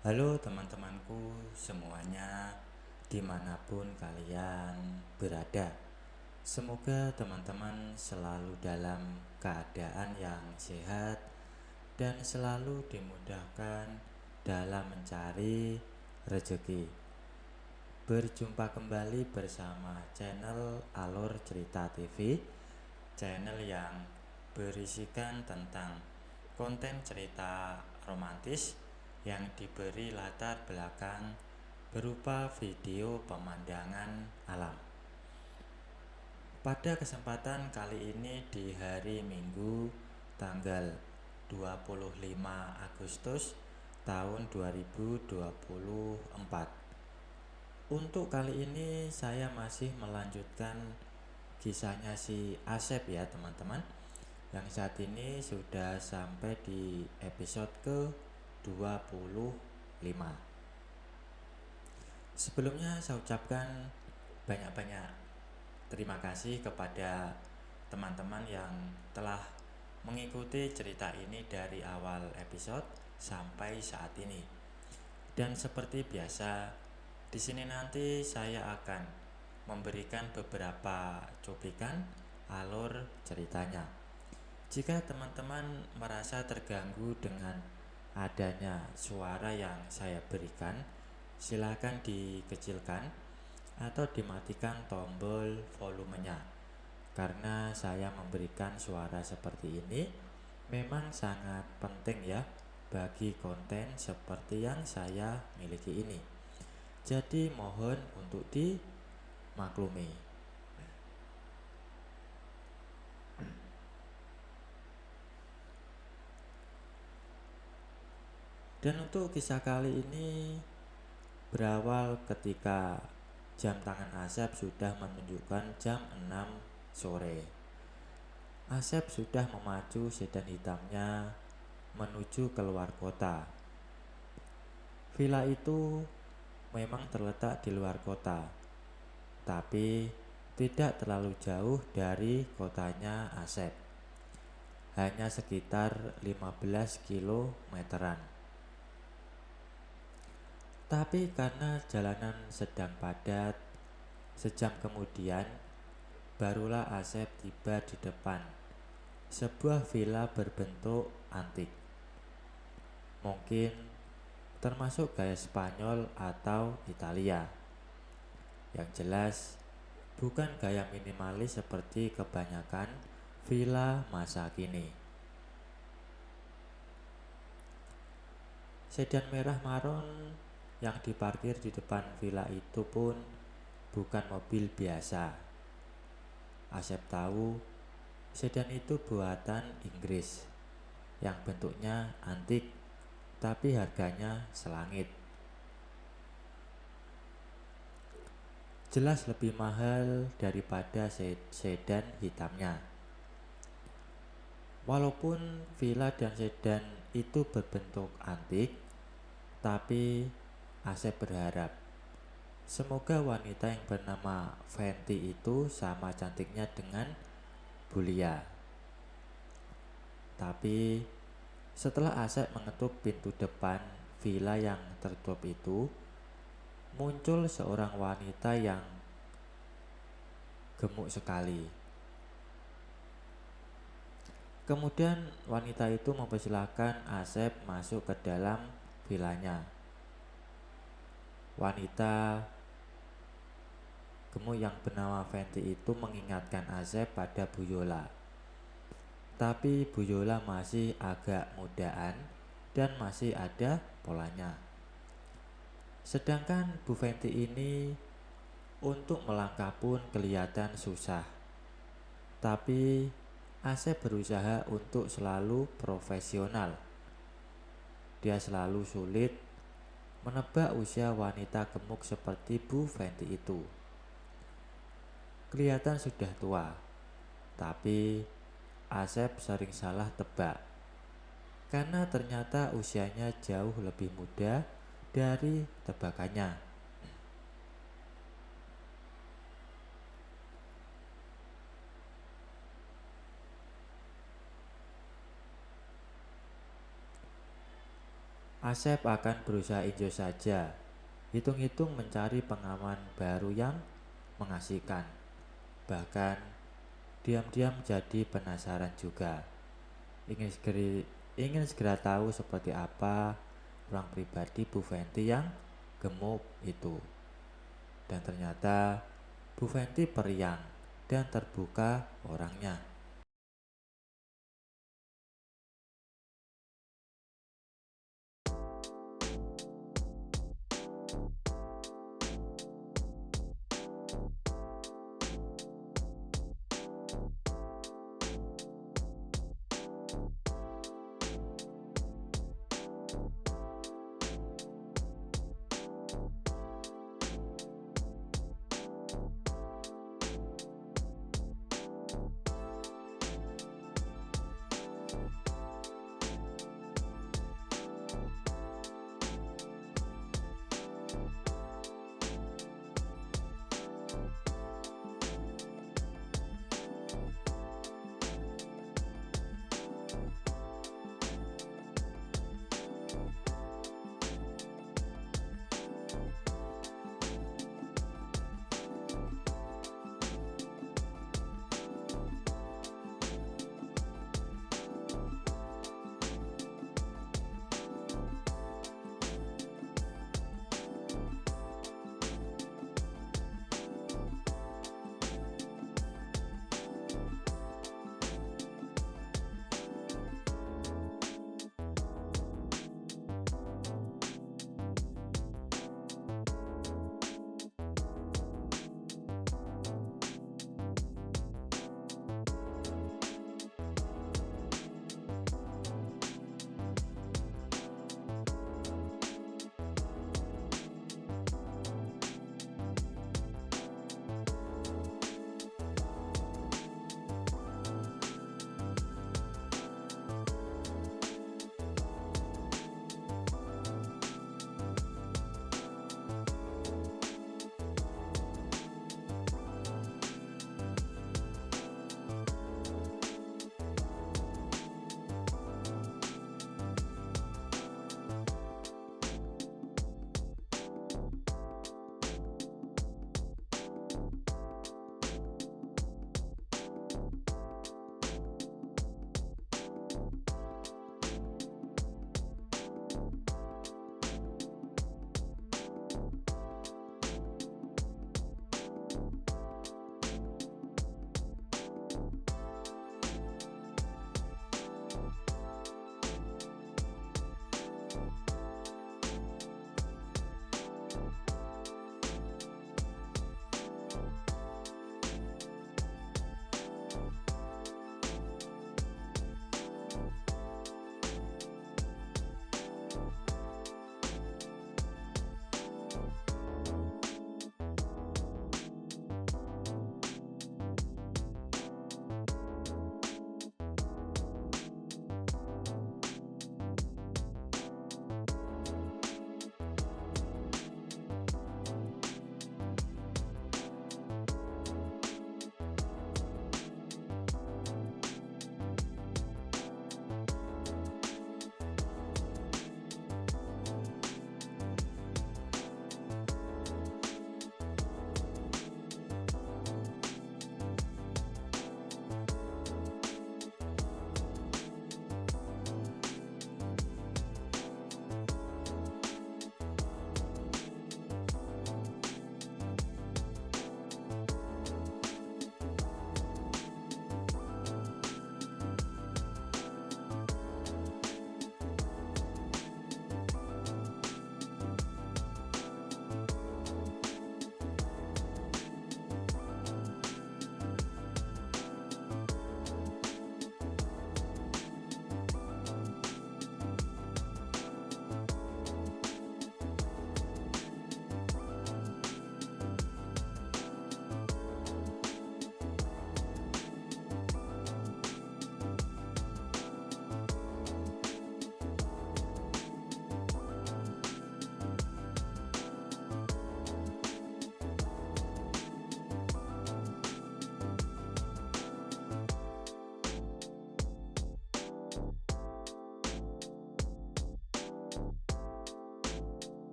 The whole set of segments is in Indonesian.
Halo teman-temanku semuanya, dimanapun kalian berada. Semoga teman-teman selalu dalam keadaan yang sehat dan selalu dimudahkan dalam mencari rezeki. Berjumpa kembali bersama channel Alur Cerita TV, channel yang berisikan tentang konten cerita romantis yang diberi latar belakang berupa video pemandangan alam. Pada kesempatan kali ini di hari Minggu tanggal 25 Agustus tahun 2024. Untuk kali ini saya masih melanjutkan kisahnya si Asep ya teman-teman, yang saat ini sudah sampai di episode ke 25. Sebelumnya saya ucapkan banyak-banyak terima kasih kepada teman-teman yang telah mengikuti cerita ini dari awal episode sampai saat ini. Dan seperti biasa, di sini nanti saya akan memberikan beberapa cuplikan alur ceritanya. Jika teman-teman merasa terganggu dengan adanya suara yang saya berikan, silakan dikecilkan atau dimatikan tombol volumenya. Karena saya memberikan suara seperti ini memang sangat penting ya bagi konten seperti yang saya miliki ini. Jadi mohon untuk dimaklumi. Dan untuk kisah kali ini berawal ketika jam tangan Asep sudah menunjukkan jam 6 sore. Asep sudah memacu sedan hitamnya menuju keluar kota. Villa itu memang terletak di luar kota, tapi tidak terlalu jauh dari kotanya Asep. Hanya sekitar 15 kilometeran. Tapi karena jalanan sedang padat, sejam kemudian barulah Asep tiba di depan sebuah villa berbentuk antik. Mungkin termasuk gaya Spanyol atau Italia. Yang jelas bukan gaya minimalis seperti kebanyakan villa masa kini. Sedan merah maron yang diparkir di depan villa itu pun bukan mobil biasa. Asep tahu sedan itu buatan Inggris yang bentuknya antik tapi harganya selangit. Jelas lebih mahal daripada sedan hitamnya. Walaupun villa dan sedan itu berbentuk antik, tapi Asep berharap semoga wanita yang bernama Fenty itu sama cantiknya dengan Bulia. Tapi setelah Asep mengetuk pintu depan villa yang tertutup itu, muncul seorang wanita yang gemuk sekali. Kemudian wanita itu mempersilahkan Asep masuk ke dalam villanya. Wanita gemuk yang bernama Fenty itu mengingatkan Asep pada Bu Yola. Tapi Bu Yola masih agak mudaan dan masih ada polanya. Sedangkan Bu Fenty ini untuk melangkah pun kelihatan susah. Tapi Asep berusaha untuk selalu profesional. Dia selalu sulit menebak usia wanita gemuk seperti Bu Fenty itu. Kelihatan sudah tua, tapi Asep sering salah tebak karena ternyata usianya jauh lebih muda dari tebakannya. Asep akan berusaha enjoy saja, hitung-hitung mencari pengalaman baru yang mengasihkan. Bahkan diam-diam jadi penasaran juga. Ingin segera tahu seperti apa ruang pribadi Bu Fenty yang gemuk itu. Dan ternyata Bu Fenty periang dan terbuka orangnya.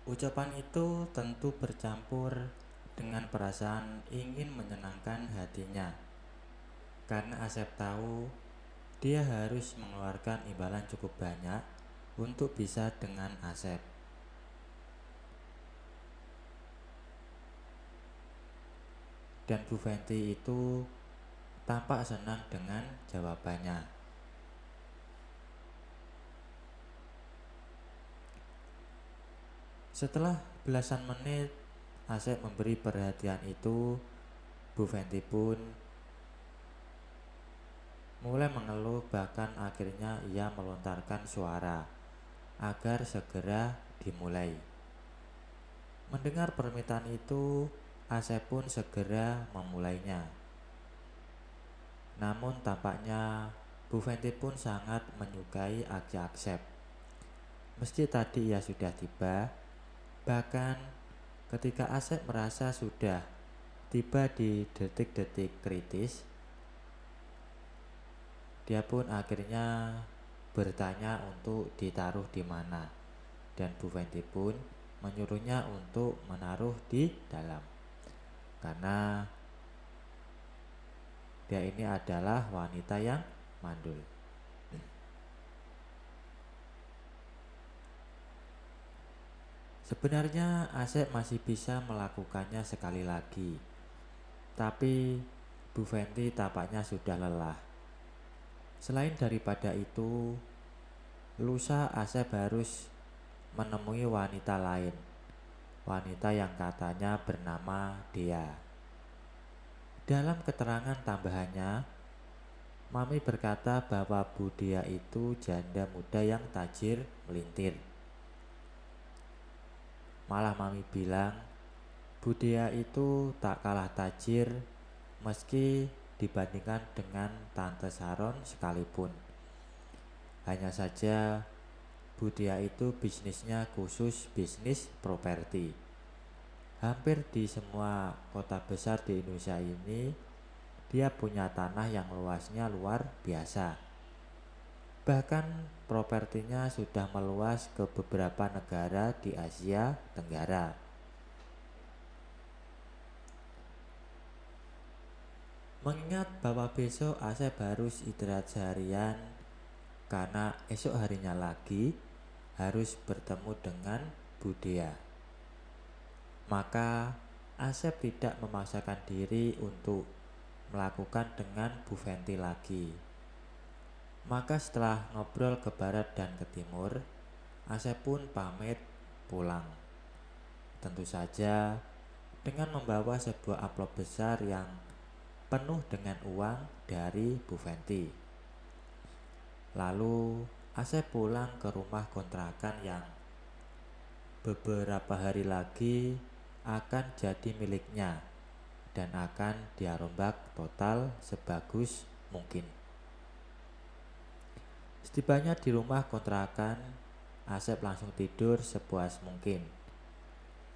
Ucapan itu tentu bercampur dengan perasaan ingin menyenangkan hatinya, karena Asep tahu dia harus mengeluarkan imbalan cukup banyak untuk bisa dengan Asep. Dan Bu Fenty itu tampak senang dengan jawabannya. Setelah belasan menit Asep memberi perhatian itu, Bu Fenty pun mulai mengeluh, bahkan akhirnya ia melontarkan suara agar segera dimulai. Mendengar permintaan itu, Asep pun segera memulainya. Namun tampaknya Bu Fenty pun sangat menyukai aksi Asep. Meski tadi ia sudah tiba, bahkan ketika Asep merasa sudah tiba di detik-detik kritis, dia pun akhirnya bertanya untuk ditaruh di mana, dan Bu Fenty pun menyuruhnya untuk menaruh di dalam, karena dia ini adalah wanita yang mandul. Sebenarnya Asep masih bisa melakukannya sekali lagi, tapi Bu Fenty tampaknya sudah lelah. Selain daripada itu, lusa Asep harus menemui wanita lain, wanita yang katanya bernama Dea. Dalam keterangan tambahannya, Mami berkata bahwa Bu Dea itu janda muda yang tajir melintir. Malah Mami bilang Bu Dea itu tak kalah tajir meski dibandingkan dengan Tante Sharon sekalipun. Hanya saja Bu Dea itu bisnisnya khusus bisnis properti. Hampir di semua kota besar di Indonesia ini dia punya tanah yang luasnya luar biasa. Bahkan propertinya sudah meluas ke beberapa negara di Asia Tenggara. Mengingat bahwa besok Asep harus istirahat seharian karena esok harinya lagi harus bertemu dengan Bu Dea, maka Asep tidak memaksakan diri untuk melakukan dengan Bu Fenty lagi. Maka setelah ngobrol ke barat dan ke timur, Asep pun pamit pulang. Tentu saja dengan membawa sebuah amplop besar yang penuh dengan uang dari Bu Fenty. Lalu Asep pulang ke rumah kontrakan yang beberapa hari lagi akan jadi miliknya dan akan dia rombak total sebagus mungkin. Setibanya di rumah kontrakan, Asep langsung tidur sepuas mungkin.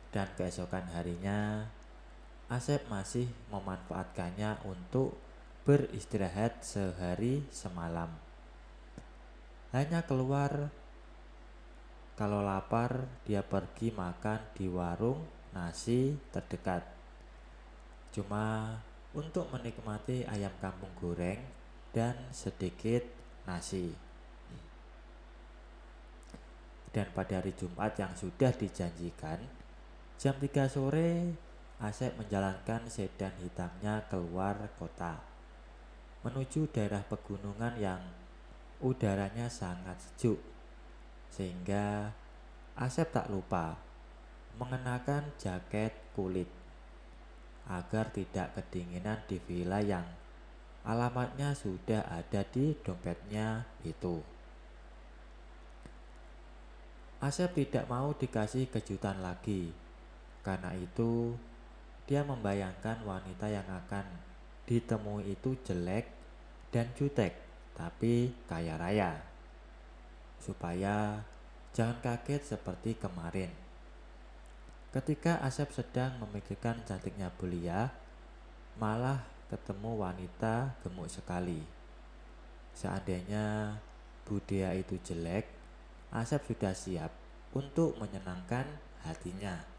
Dan keesokan harinya, Asep masih memanfaatkannya untuk beristirahat sehari semalam. Hanya keluar kalau lapar, dia pergi makan di warung nasi terdekat. Cuma untuk menikmati ayam kampung goreng dan sedikit nasi. Dan pada hari Jumat yang sudah dijanjikan, jam 3 sore, Asep menjalankan sedan hitamnya keluar kota, menuju daerah pegunungan yang udaranya sangat sejuk, sehingga Asep tak lupa mengenakan jaket kulit agar tidak kedinginan di villa yang alamatnya sudah ada di dompetnya itu. Asep tidak mau dikasih kejutan lagi. Karena itu, dia membayangkan wanita yang akan ditemui itu jelek dan jutek, tapi kaya raya. supaya jangan kaget seperti kemarin. Ketika Asep sedang memikirkan cantiknya Bulia, malah ketemu wanita gemuk sekali. Seandainya Budaya itu jelek, Asep sudah siap untuk menyenangkan hatinya.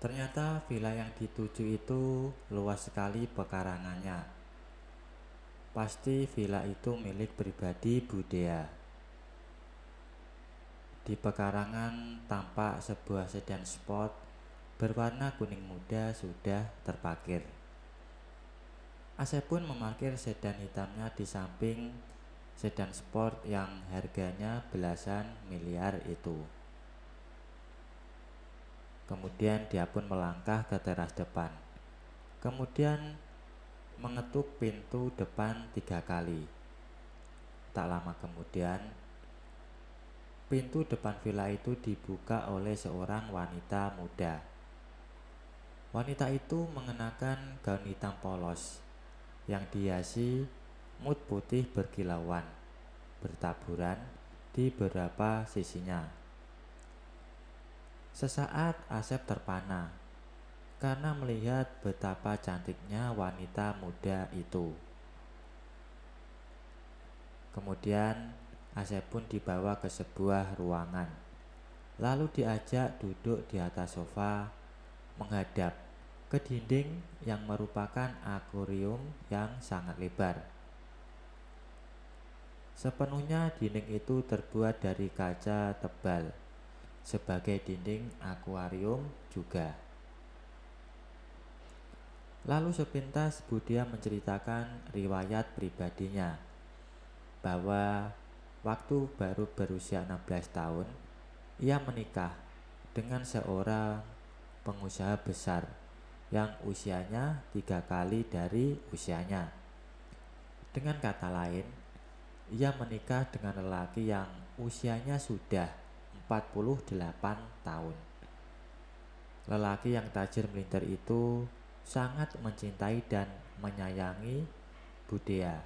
Ternyata villa yang dituju itu luas sekali pekarangannya. Pasti villa itu milik pribadi Budaya. Di pekarangan tampak sebuah sedan sport berwarna kuning muda sudah terparkir. Asep pun memarkir sedan hitamnya di samping sedan sport yang harganya belasan miliar itu. Kemudian dia pun melangkah ke teras depan. Kemudian mengetuk pintu depan 3 kali. Tak lama kemudian, pintu depan villa itu dibuka oleh seorang wanita muda. Wanita itu mengenakan gaun hitam polos yang dihiasi mut putih berkilauan, bertaburan di beberapa sisinya. Sesaat Asep terpana karena melihat betapa cantiknya wanita muda itu. Kemudian Asep pun dibawa ke sebuah ruangan, lalu diajak duduk di atas sofa menghadap ke dinding yang merupakan akuarium yang sangat lebar. Sepenuhnya dinding itu terbuat dari kaca tebal sebagai dinding akuarium juga. Lalu sepintas Budaya menceritakan riwayat pribadinya bahwa waktu baru berusia 16 tahun ia menikah dengan seorang pengusaha besar yang usianya 3 kali dari usianya. Dengan kata lain, ia menikah dengan lelaki yang usianya sudah 48 tahun. Lelaki yang tajir melintir itu sangat mencintai dan menyayangi Budaya.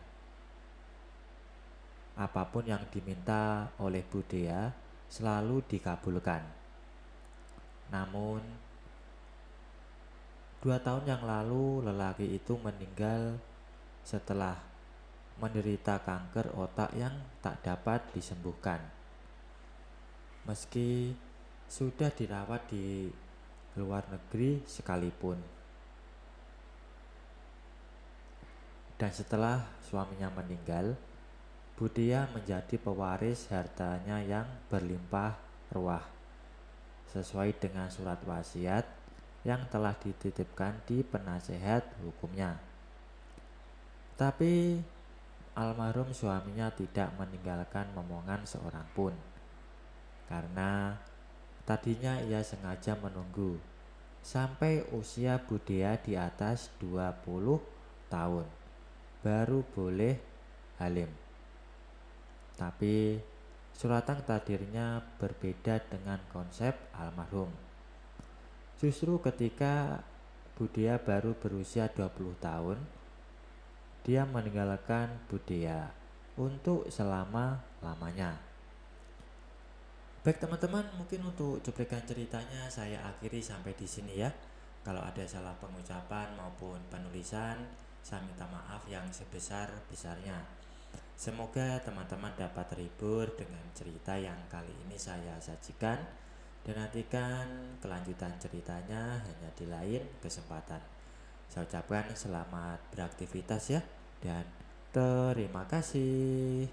Apapun yang diminta oleh Budaya selalu dikabulkan. Namun 2 tahun yang lalu lelaki itu meninggal setelah menderita kanker otak yang tak dapat disembuhkan. Meski sudah dirawat di luar negeri sekalipun. Dan setelah suaminya meninggal, Budaya menjadi pewaris hartanya yang berlimpah ruah sesuai dengan surat wasiat yang telah dititipkan di penasehat hukumnya. Tapi almarhum suaminya tidak meninggalkan momongan seorang pun, karena tadinya ia sengaja menunggu sampai usia Budaya di atas 20 tahun baru boleh halim. Tapi suratan takdirnya berbeda dengan konsep almarhum. Justru ketika Budaya baru berusia 20 tahun, dia meninggalkan Budaya untuk selama-lamanya. Baik teman-teman, mungkin untuk cuplikan ceritanya saya akhiri sampai di sini ya. Kalau ada salah pengucapan maupun penulisan, saya minta maaf yang sebesar-besarnya. Semoga teman-teman dapat terhibur dengan cerita yang kali ini saya sajikan, dan nantikan kelanjutan ceritanya hanya di lain kesempatan. Saya ucapkan selamat beraktivitas ya, dan terima kasih.